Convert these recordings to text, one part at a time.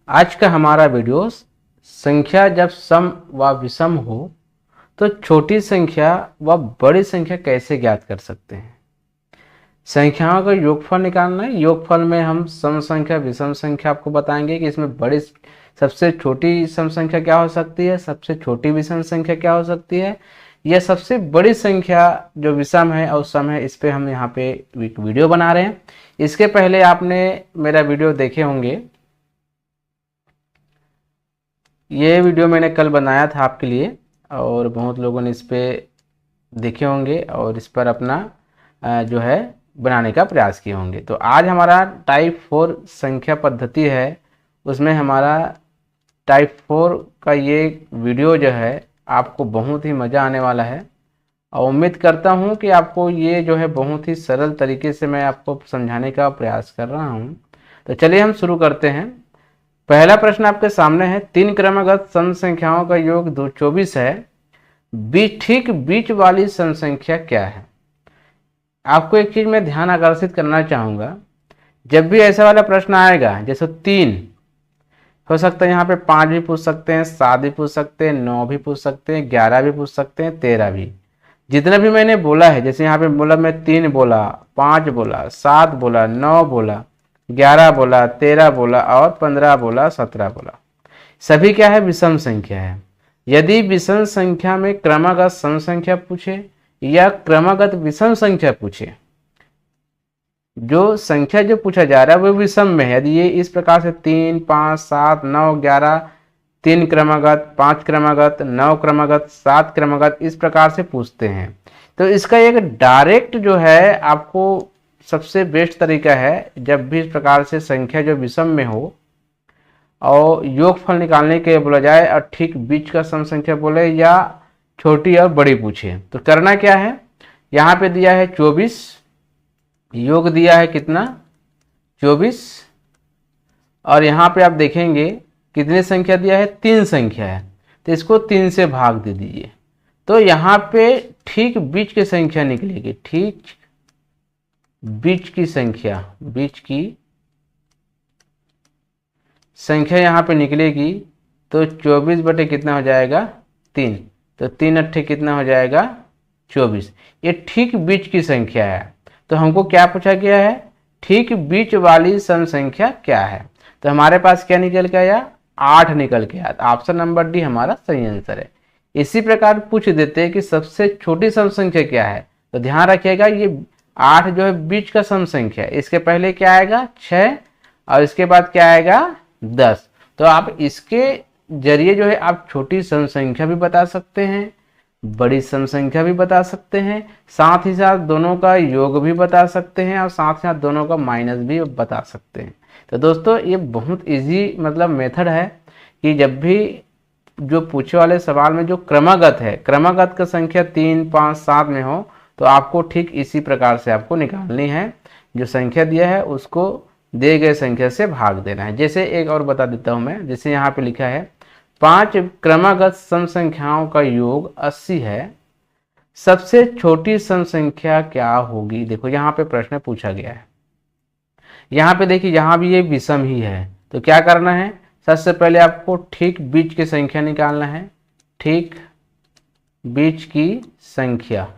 आज का हमारा वीडियो संख्या जब सम व विषम हो तो छोटी संख्या व बड़ी संख्या कैसे ज्ञात कर सकते हैं। संख्याओं का योगफल निकालना है। योगफल में हम सम संख्या विषम संख्या आपको बताएंगे कि इसमें बड़ी सबसे छोटी सम संख्या क्या हो सकती है, सबसे छोटी विषम संख्या क्या हो सकती है, यह सबसे बड़ी संख्या जो विषम है और सम है, इस पे हम यहाँ पे एक वीडियो बना रहे हैं। इसके पहले आपने मेरा वीडियो देखे होंगे। ये वीडियो मैंने कल बनाया था आपके लिए और बहुत लोगों ने इस पर देखे होंगे और इस पर अपना जो है बनाने का प्रयास किए होंगे। तो आज हमारा टाइप 4 संख्या पद्धति है, उसमें हमारा टाइप 4 का ये वीडियो जो है आपको बहुत ही मज़ा आने वाला है और उम्मीद करता हूँ कि आपको ये जो है बहुत ही सरल तरीके से मैं आपको समझाने का प्रयास कर रहा हूँ। तो चलिए हम शुरू करते हैं। पहला प्रश्न आपके सामने है, 3 क्रमगत सम संख्याओं का योग 24 है, ठीक बीच वाली सम संख्या क्या है। आपको एक चीज मैं ध्यान आकर्षित करना चाहूंगा, जब भी ऐसा वाला प्रश्न आएगा जैसे 3 हो सकता है, यहाँ पे 5 भी पूछ सकते हैं, 7 भी पूछ सकते हैं, 9 भी पूछ सकते हैं, 11 भी पूछ सकते हैं, 13 भी। जितना भी मैंने बोला है, जैसे यहाँ पे बोला मैं 3 बोला, 5 बोला, 7 बोला, 9 बोला, 11 बोला, 13 बोला और 15 बोला, 17 बोला, सभी क्या है, विषम संख्या है। यदि विषम संख्या में क्रमगत सम संख्या पूछे या क्रमगत विषम संख्या पूछे, जो संख्या जो पूछा जा रहा है वो विषम में है। यदि ये इस प्रकार से 3, 5, 7, 9, 11, 3 क्रमगत, 5 क्रमगत, 9 क्रमगत, 7 क्रमगत, इस प्रकार से पूछते हैं, तो इसका एक डायरेक्ट जो है आपको सबसे बेस्ट तरीका है, जब भी इस प्रकार से संख्या जो विषम में हो और योगफल निकालने के बोला जाए और ठीक बीच का सम संख्या बोले या छोटी और बड़ी पूछे, तो करना क्या है। यहाँ पे दिया है 24, योग दिया है कितना, 24, और यहाँ पे आप देखेंगे कितनी संख्या दिया है, 3 संख्या है, तो इसको 3 से भाग दे दीजिए। तो यहाँ पे ठीक बीच की संख्या निकलेगी, ठीक बीच की संख्या, बीच की संख्या यहाँ पे निकलेगी। तो 24 बटे कितना हो जाएगा, 3, तो 3 अट्ठे कितना हो जाएगा, 24। ये ठीक बीच की संख्या है। तो हमको क्या पूछा गया है, ठीक बीच वाली सम संख्या क्या है। तो हमारे पास क्या निकल के आया, 8 निकल के आया। तो ऑप्शन नंबर डी हमारा सही आंसर है। इसी प्रकार पूछ देते हैं कि सबसे छोटी सम संख्या क्या है, तो ध्यान रखिएगा ये 8 जो है बीच का सम संख्या है। इसके पहले क्या आएगा, 6, और इसके बाद क्या आएगा, 10। तो आप इसके जरिए जो है आप छोटी सम संख्या भी बता सकते हैं, बड़ी सम संख्या भी बता सकते हैं, साथ ही साथ दोनों का योग भी बता सकते हैं और साथ ही साथ दोनों का माइनस भी बता सकते हैं। तो दोस्तों ये बहुत इजी मतलब मेथड है कि जब भी जो पूछे वाले सवाल में जो क्रमगत है, क्रमगत का संख्या 3, 5, 7 में हो, तो आपको ठीक इसी प्रकार से आपको निकालनी है। जो संख्या दिया है उसको दिए गए संख्या से भाग देना है। जैसे एक और बता देता हूं मैं, जैसे यहाँ पे लिखा है 5 क्रमगत सम संख्याओं का योग 80 है, सबसे छोटी सम संख्या क्या होगी। देखो यहाँ पे प्रश्न पूछा गया है, यहाँ पे देखिए यहाँ भी ये विषम ही है, तो क्या करना है, सबसे पहले आपको ठीक बीच की संख्या निकालना है। ठीक बीच की संख्या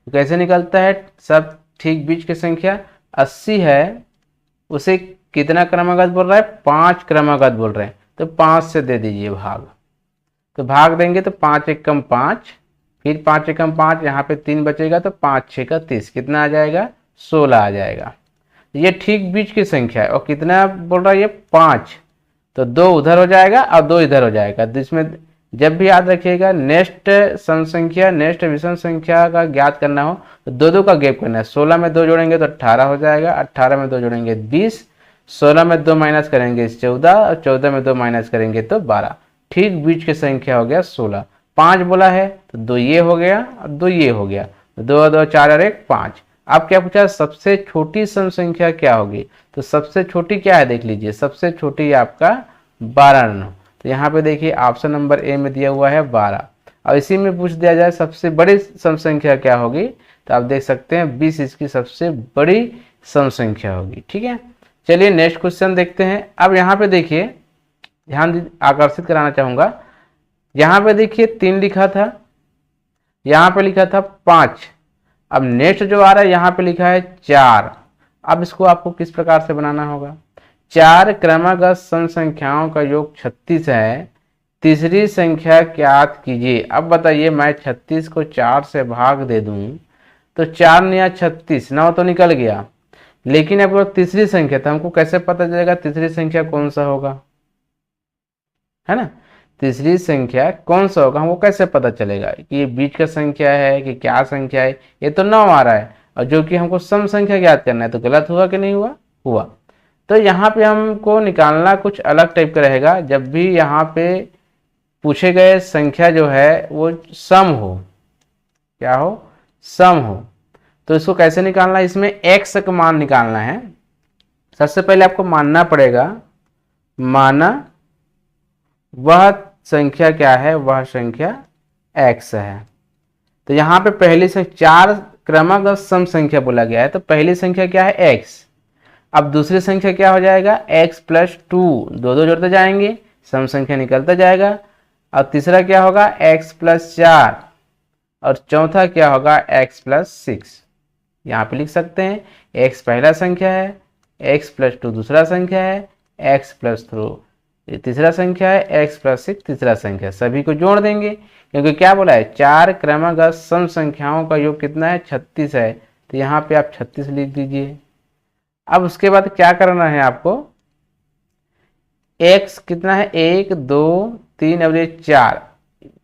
तो कैसे निकलता है, सब ठीक बीच की संख्या 80 है, उसे कितना क्रमगत बोल रहा है, 5 क्रमगत बोल रहे हैं, तो 5 से दे दीजिए भाग। तो भाग देंगे तो 5 एकम 5, फिर 5 एकम 5, यहाँ पे 3 बचेगा, तो 5 6 का 30, कितना आ जाएगा, 16 आ जाएगा। ये ठीक बीच की संख्या है और कितना बोल रहा है ये 5, तो 2 उधर हो जाएगा और 2 इधर हो जाएगा। तो इसमें जब भी याद रखिएगा नेक्स्ट सम संख्या, नेक्स्ट विषम संख्या का ज्ञात करना हो तो 2 का गैप करना है। 16 में 2 जोड़ेंगे तो 18 हो जाएगा, 18 में 2 जोड़ेंगे 20, 16 में 2 माइनस करेंगे 14, और 14 में 2 माइनस करेंगे तो 12। ठीक बीच की संख्या हो गया 16। 5 बोला है तो 2 ये हो गया और 2 ये हो गया, 2 2 4 और 1 5। अब क्या पूछा, सबसे छोटी सम संख्या क्या होगी। तो सबसे छोटी क्या है देख लीजिए, सबसे छोटी आपका 12। तो यहाँ पे देखिए ऑप्शन नंबर ए में दिया हुआ है 12, और इसी में पूछ दिया जाए सबसे बड़ी सम संख्या क्या होगी, तो आप देख सकते हैं 20 इसकी सबसे बड़ी सम संख्या होगी। ठीक है, चलिए नेक्स्ट क्वेश्चन देखते हैं। अब यहाँ पे देखिए, ध्यान आकर्षित कराना चाहूँगा। यहाँ पे देखिए 3 लिखा था, यहाँ पे लिखा था 5। अब नेक्स्ट जो आ रहा है यहाँ पे लिखा है 4। अब इसको आपको किस प्रकार से बनाना होगा? 4 क्रमागत सम संख्याओं का योग 36 है, तीसरी संख्या ज्ञात कीजिए। अब बताइए, मैं 36 को 4 से भाग दे दूं तो 4 नया 36, 9 तो निकल गया, लेकिन अब तीसरी संख्या, तो हमको कैसे पता चलेगा तीसरी संख्या कौन सा होगा? है ना, तीसरी संख्या कौन सा होगा हमको कैसे पता चलेगा कि ये बीच का संख्या है कि क्या संख्या है? ये तो 9 आ रहा है, और जो कि हमको सम संख्या ज्ञात करना है, तो गलत हुआ कि नहीं हुआ? हुआ। तो यहाँ पे हमको निकालना कुछ अलग टाइप का रहेगा। जब भी यहाँ पे पूछे गए संख्या जो है वो सम हो, क्या हो? सम हो। तो इसको कैसे निकालना है? इसमें x का मान निकालना है। सबसे पहले आपको मानना पड़ेगा, माना वह संख्या क्या है? वह संख्या x है। तो यहाँ पे पहली संख्या 4 क्रमागत सम संख्या बोला गया है, तो पहली संख्या क्या है? x। अब दूसरी संख्या क्या हो जाएगा? x प्लस 2, दो जोड़ते जाएंगे, सम संख्या निकलता जाएगा। और तीसरा क्या होगा? x प्लस 4, और चौथा क्या होगा? x plus 6। यहाँ पे लिख सकते हैं x पहला संख्या है, x प्लस 2 दूसरा संख्या है, x प्लस 3 तीसरा संख्या है, x प्लस 6 तीसरा संख्या। सभी को जोड़ देंगे, क्योंकि क्या बोला है? 4 क्रमागत सम संख्याओं का योग कितना है? 36 है। तो यहाँ पे आप 36 लिख दीजिए। अब उसके बाद क्या करना है आपको? x कितना है? 1 2 3 और ये 4,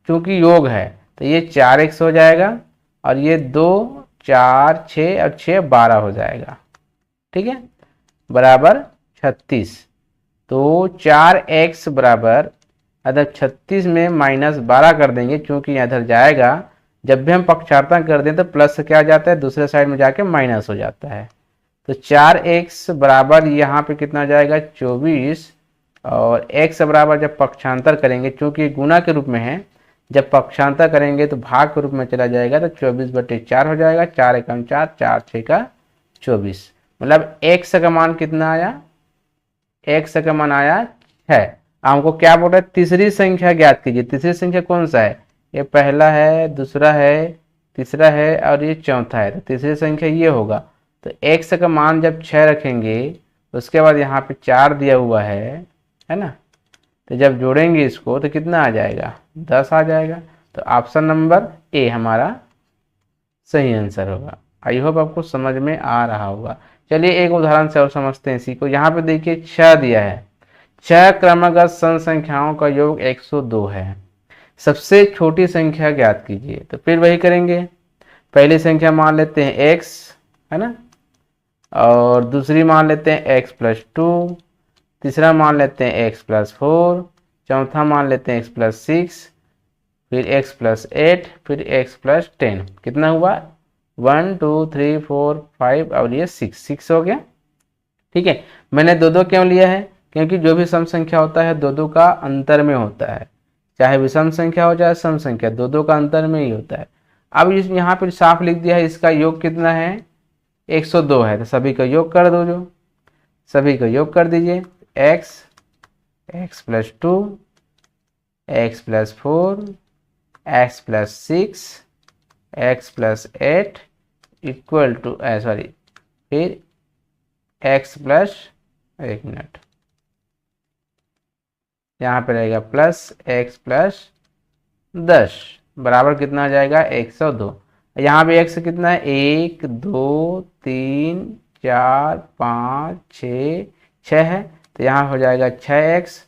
चूंकि योग है तो ये 4x हो जाएगा, और ये 2 4 6 और 6 12 हो जाएगा। ठीक है, बराबर 36। तो 4x बराबर, अगर 36 में -12 कर देंगे, क्योंकि इधर जाएगा, जब भी हम पक्षांतर कर दें तो प्लस से क्या आ जाता है? दूसरे साइड में जाके माइनस हो जाता है। तो 4x बराबर यहाँ पे कितना हो जाएगा? 24। और x बराबर जब पक्षांतर करेंगे, क्योंकि गुणा के रूप में है, जब पक्षांतर करेंगे तो भाग के रूप में चला जाएगा, तो 24/4 हो जाएगा। 4 एकम 4, 4 6 का 24। मतलब x का मान कितना आया? x का मान आया 6। हमको क्या बोल रहा है? तीसरी संख्या ज्ञात कीजिए। तीसरी संख्या कौन सा है? ये पहला है, दूसरा है, तीसरा है, और ये चौथा है। तो तीसरी संख्या ये होगा। तो x का मान जब 6 रखेंगे, उसके बाद यहाँ पे 4 दिया हुआ है ना, तो जब जोड़ेंगे इसको तो कितना आ जाएगा? 10 आ जाएगा। तो ऑप्शन नंबर ए हमारा सही आंसर होगा। आई होप आपको समझ में आ रहा होगा। चलिए एक उदाहरण से और समझते हैं इसी को। यहाँ पे देखिए 6 दिया है। 6 क्रमागत सम संख्याओं का योग 102 है। सबसे छोटी संख्या ज्ञात कीजिए। तो फिर वही करेंगे, पहली संख्या मान लेते हैं x, है ना, और दूसरी मान लेते हैं x प्लस 2, तीसरा मान लेते हैं x प्लस 4, चौथा मान लेते हैं x प्लस 6, फिर x प्लस 8, फिर x प्लस 10। कितना हुआ? 1 2 3 4 5 और ये 6 हो गया। ठीक है, मैंने 2 क्यों लिया है? क्योंकि जो भी सम संख्या होता है 2 का अंतर में होता है, चाहे विषम संख्या हो चाहे सम संख्या, 2 का अंतर में ही होता है। अब इस यहाँ पर साफ लिख दिया है, इसका योग कितना है? 102 है। तो सभी का योग कर दो, जो सभी का योग कर दीजिए। x plus 2, x plus 4, x plus 6, x plus 8 equal to फिर x प्लस, एक मिनट, यहाँ पे रहेगा प्लस x प्लस 10 बराबर कितना आ जाएगा? 102। यहाँ पे x कितना है? 1 2 3 4 5 6 6 है, तो यहाँ हो जाएगा 6x।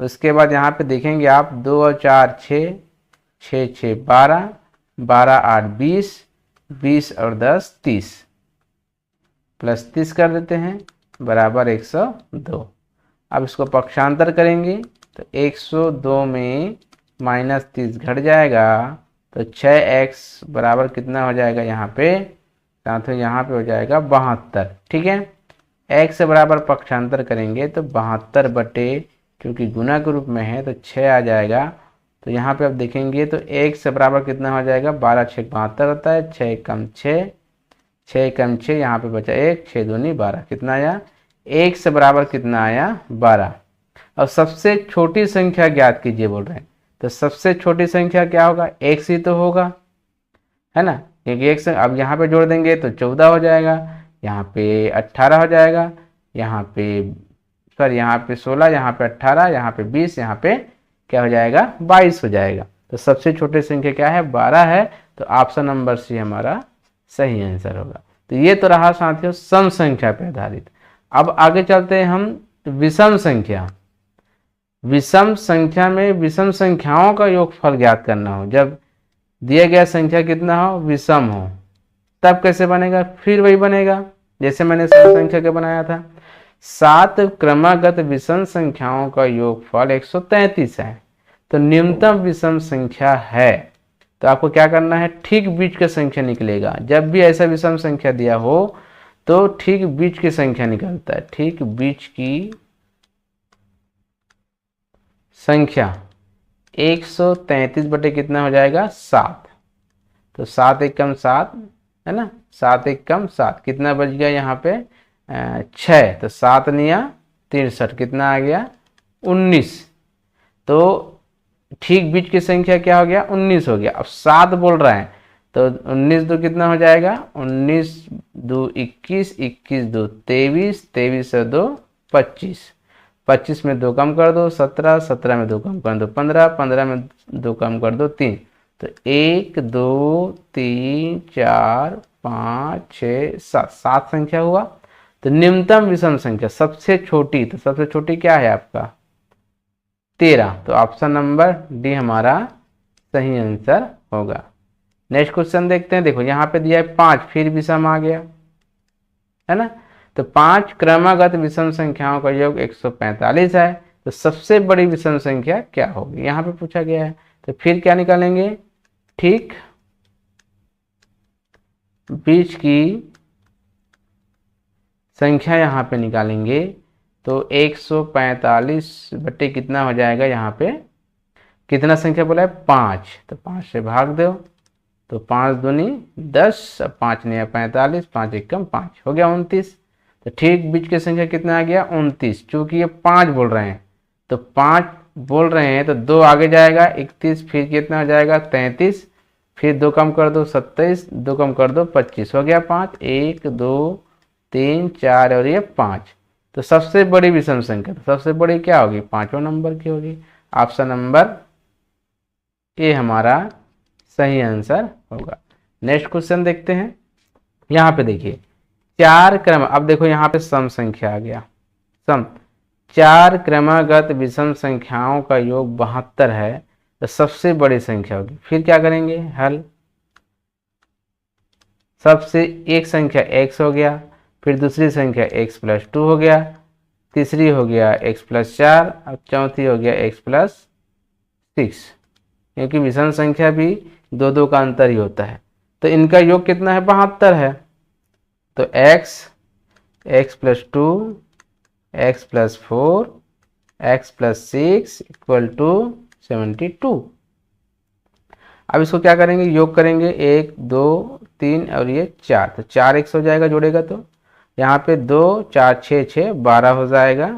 उसके बाद यहाँ पे देखेंगे आप, 2 और 4 6, 6 6 12, 12 8 20, 20 और 10 30, प्लस 30 कर देते हैं, बराबर 102। अब इसको पक्षांतर करेंगे तो 102 में -30 घट जाएगा, तो 6x बराबर कितना हो जाएगा? यहाँ पे साथ में यहाँ पे हो जाएगा 72। ठीक है, x बराबर पक्षांतर करेंगे तो 72 बटे, क्योंकि गुना के रूप में है तो 6 आ जाएगा। तो यहाँ पे आप देखेंगे तो x बराबर कितना हो जाएगा? 12 6 72 होता है, 6 कम 6, 6 कम 6, यहाँ पे बचा 1, 6 दूनी 12, कितना आया? एक से बराबर कितना आया 12। अब सबसे छोटी संख्या ज्ञात कीजिए बोल रहे हैं, तो सबसे छोटी संख्या क्या होगा, x ही तो होगा, है ना, क्योंकि एक से अब यहाँ पे जोड़ देंगे तो 14 हो जाएगा, यहाँ पे 18 हो जाएगा, यहाँ पे सॉरी यहाँ पे 16, यहाँ पे 18, यहाँ पे 20, यहाँ पे क्या हो जाएगा 22 हो जाएगा। तो सबसे छोटी संख्या क्या है 12 है, तो ऑप्शन नंबर सी हमारा सही आंसर होगा। तो ये तो रहा साथियों सम संख्या पर आधारित। अब आगे चलते हैं हम विषम संख्या। विषम संख्या में विषम संख्याओं का योगफल ज्ञात करना हो, जब दिया गया संख्या कितना हो विषम हो, तब कैसे बनेगा, फिर वही बनेगा जैसे मैंने सम संख्या के बनाया था। 7 क्रमागत विषम संख्याओं का योगफल 133 है, तो न्यूनतम विषम संख्या है, तो आपको क्या करना है, ठीक बीच की संख्या निकलेगा। जब भी ऐसा विषम संख्या दिया हो तो ठीक बीच की संख्या निकलता है, ठीक बीच की संख्या 133 बटे कितना हो जाएगा 7, तो 7 एकम 7 है ना, 7 एकम 7 कितना बच गया यहाँ पे 6, तो 7 निया 63 कितना आ गया 19। तो ठीक बीच की संख्या क्या हो गया 19 हो गया। अब 7 बोल रहा है तो 19 दो कितना हो जाएगा 19 दो 21, 21 दो 23, 23 से 2 25, 25 में 2 कम कर दो 17, 17 में 2 कम कर दो 15, 15 में 2 कम कर दो 3, तो 1 2 3 4 5 6 7, 7 संख्या हुआ। तो न्यूनतम विषम संख्या सबसे छोटी, तो सबसे छोटी क्या है आपका 13, तो ऑप्शन नंबर डी हमारा सही आंसर होगा। नेक्स्ट क्वेश्चन देखते हैं। देखो यहाँ पे दिया है 5, फिर विषम आ गया है ना, तो 5 क्रमागत विषम संख्याओं का योग 145 है, तो सबसे बड़ी विषम संख्या क्या होगी, यहाँ पे पूछा गया है। तो फिर क्या निकालेंगे, ठीक बीच की संख्या यहाँ पे निकालेंगे, तो 145 बटे कितना हो जाएगा, यहाँ पे कितना संख्या बोला है 5, तो 5 से भाग दो, तो 5 दूनी 10, 5 नहीं 45, 5 एकम 5 हो गया 29। तो ठीक बीच की संख्या कितना आ गया 29, चूंकि ये 5 बोल रहे हैं तो 5 बोल रहे हैं तो 2 आगे जाएगा 31, फिर कितना हो जाएगा 33, फिर 2 कम कर दो 27, 2 कम कर दो 25 हो गया 5, 1 2 3 4 और ये 5। तो सबसे बड़ी विषम संख्या, तो सबसे बड़ी क्या होगी 5वें नंबर की होगी। ऑप्शन नंबर ए हमारा सही आंसर होगा। नेक्स्ट क्वेश्चन देखते हैं। यहाँ पे देखिए 4 क्रम, अब देखो यहाँ पे सम संख्या आ गया, सम 4 क्रमागत विषम संख्याओं का योग 72 है, तो सबसे बड़ी संख्या होगी। फिर क्या करेंगे हल, सबसे एक संख्या x हो गया, फिर दूसरी संख्या x + 2 हो गया, तीसरी हो गया x + 4, अब चौथी हो गया x + 6, क्योंकि विषम संख्या भी 2 2 का अंतर ही होता है। तो इनका योग कितना है 72 है, तो x + 2 x + 4 x + 6 = 72। अब इसको क्या करेंगे, योग करेंगे 1 2 3 और ये 4, तो 4x हो जाएगा जोड़ेगा, तो यहाँ पे 2 4 6 6 12 हो जाएगा,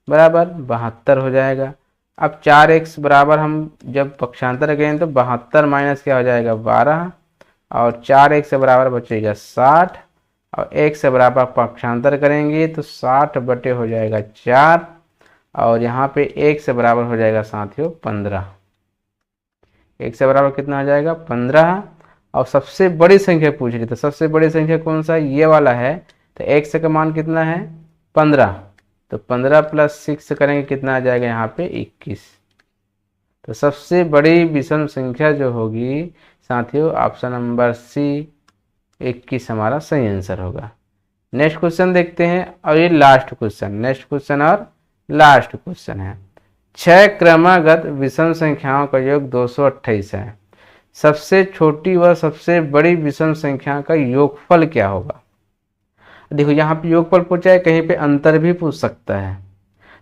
बराबर 72 हो जाएगा। अब 4x बराबर हम जब पक्षांतर करें तो 72 माइनस क्या हो जाएगा 12, और 4x से बराबर बचेगा 60, और 1 से बराबर पक्षांतर करेंगे तो 60 बटे हो जाएगा 4, और यहाँ पे 1 से बराबर हो जाएगा साथियों 15, 1 से बराबर कितना हो जाएगा 15। और सबसे बड़ी संख्या पूछ रही, तो सबसे बड़ी संख्या कौन सा ये वाला है, तो x का मान कितना है 15, तो 15 + 6 करेंगे कितना आ जाएगा यहाँ पे 21। तो सबसे बड़ी विषम संख्या जो होगी साथियों ऑप्शन नंबर सी 21 हमारा सही आंसर होगा। नेक्स्ट क्वेश्चन देखते हैं, और ये लास्ट क्वेश्चन, नेक्स्ट क्वेश्चन और लास्ट क्वेश्चन है। 6 क्रमागत विषम संख्याओं का योग 228 है, सबसे छोटी व सबसे बड़ी विषम संख्या का योगफल क्या होगा। देखो यहाँ पे योगफल पूछा है, कहीं पे अंतर भी पूछ सकता है।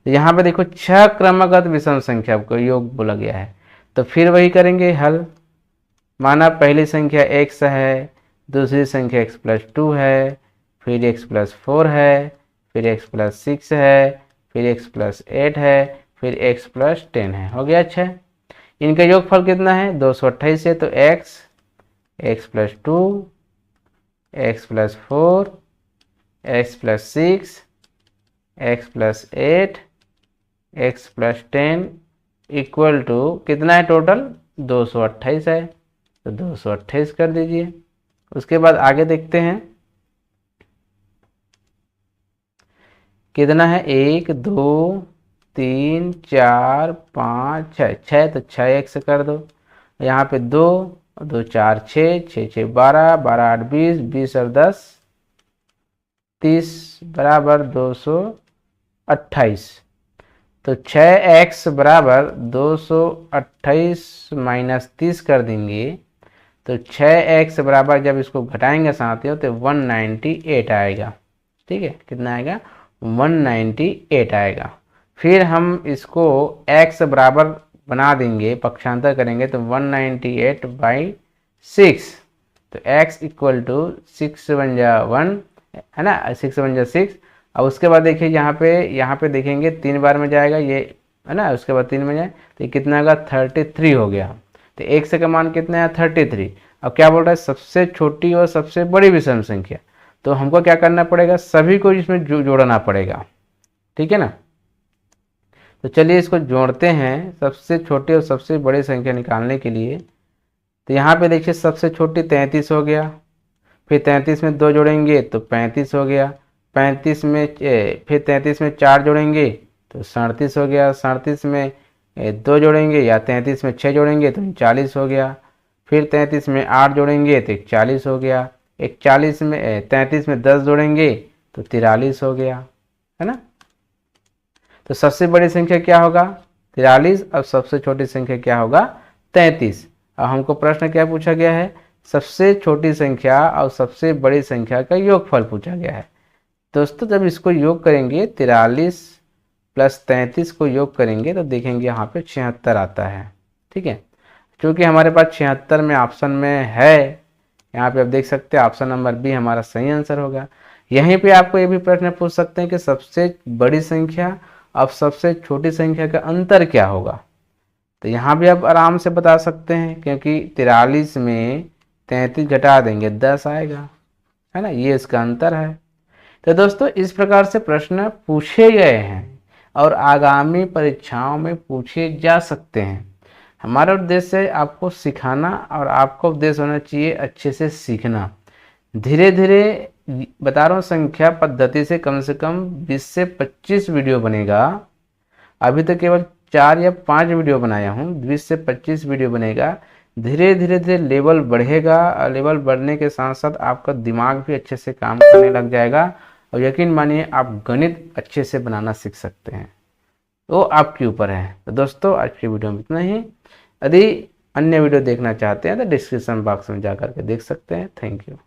तो यहाँ पे देखो 6 क्रमागत विषम संख्या को योग बोला गया है, तो फिर वही करेंगे हल। माना पहली संख्या x है, दूसरी संख्या x + 2 है, फिर x + 4 है, फिर x प्लस 6 है, फिर x प्लस 8 है, फिर x प्लस 10 है। हो गया 6। इनका योगफल कितना है 228 है, तो x plus 2, x plus 4, x plus 6, x plus 8, x plus 10 equal to कितना है टोटल 228 है, तो 228 कर दीजिए। उसके बाद आगे देखते हैं कितना है 1 2 3 4 5 6, 6 तो 6x कर दो, यहाँ पे 2 2 4 6, 6 6 12, 12 8 20, 20 और 10 30 बराबर 228। तो 6x बराबर 228 माइनस 30 कर देंगे, तो 6x बराबर जब इसको घटाएंगे साथियों तो 198 आएगा। ठीक है, कितना आएगा 198 आएगा। फिर हम इसको x बराबर बना देंगे, पक्षांतर करेंगे तो 198/6, तो x इक्वल टू 6 बन जा 1 है ना, 6 बन जा 6। अब उसके बाद देखिए यहाँ पे देखेंगे 3 बार में जाएगा ये है ना, उसके बाद 3 में जाए तो ये कितना होगा 33 हो गया। तो x का मान कितना है 33। अब क्या बोल रहा है सबसे छोटी और सबसे बड़ी विषम संख्या, तो हमको क्या करना पड़ेगा सभी को इसमें जोड़ना पड़ेगा। ठीक है ना, तो चलिए इसको जोड़ते हैं सबसे छोटी और सबसे बड़ी संख्या निकालने के लिए। तो यहाँ पे देखिए सबसे छोटी 33 हो गया, फिर 33 में 2 जोड़ेंगे तो 35 हो गया, 35 में फिर 33 में 4 जोड़ेंगे तो 37 हो गया, 37 में 2 जोड़ेंगे या 33 में 6 जोड़ेंगे तो 40 हो गया, फिर 33 में 8 जोड़ेंगे तो 41 हो गया, 41 में 33 में 10 जोड़ेंगे तो 43 हो गया, है ना। तो सबसे बड़ी संख्या क्या होगा 43, अब सबसे छोटी संख्या क्या होगा 33। अब हमको प्रश्न क्या पूछा गया है, सबसे छोटी संख्या और सबसे बड़ी संख्या का योगफल पूछा गया है। दोस्तों जब इसको योग करेंगे 43 प्लस 33 को योग करेंगे तो देखेंगे यहाँ पे 76 आता है। ठीक है, क्योंकि हमारे पास 76 में ऑप्शन में है, यहाँ पे आप देख सकते हैं ऑप्शन नंबर बी हमारा सही आंसर होगा। यहीं पे आपको ये भी प्रश्न पूछ सकते हैं कि सबसे बड़ी संख्या और सबसे छोटी संख्या का अंतर क्या होगा, तो यहाँ भी आप आराम से बता सकते हैं, क्योंकि 43 में 33 घटा देंगे 10 आएगा, है ना, ये इसका अंतर है। तो दोस्तों इस प्रकार से प्रश्न पूछे गए हैं और आगामी परीक्षाओं में पूछे जा सकते हैं। हमारा उद्देश्य है आपको सिखाना और आपका उद्देश्य होना चाहिए अच्छे से सीखना। धीरे धीरे बता रहा हूँ संख्या पद्धति से कम 20 से 25 वीडियो बनेगा। अभी तो केवल 4 या 5 वीडियो बनाया हूँ, 20 से 25 वीडियो बनेगा। धीरे धीरे लेवल बढ़ेगा और लेवल बढ़ने के साथ साथ आपका दिमाग भी अच्छे से काम करने लग जाएगा और यकीन मानिए आप गणित अच्छे से बनाना सीख सकते हैं, तो आपके ऊपर है। तो दोस्तों आज की वीडियो में इतना ही। यदि अन्य वीडियो देखना चाहते हैं तो डिस्क्रिप्शन बॉक्स में जा करके देख सकते हैं। Thank you.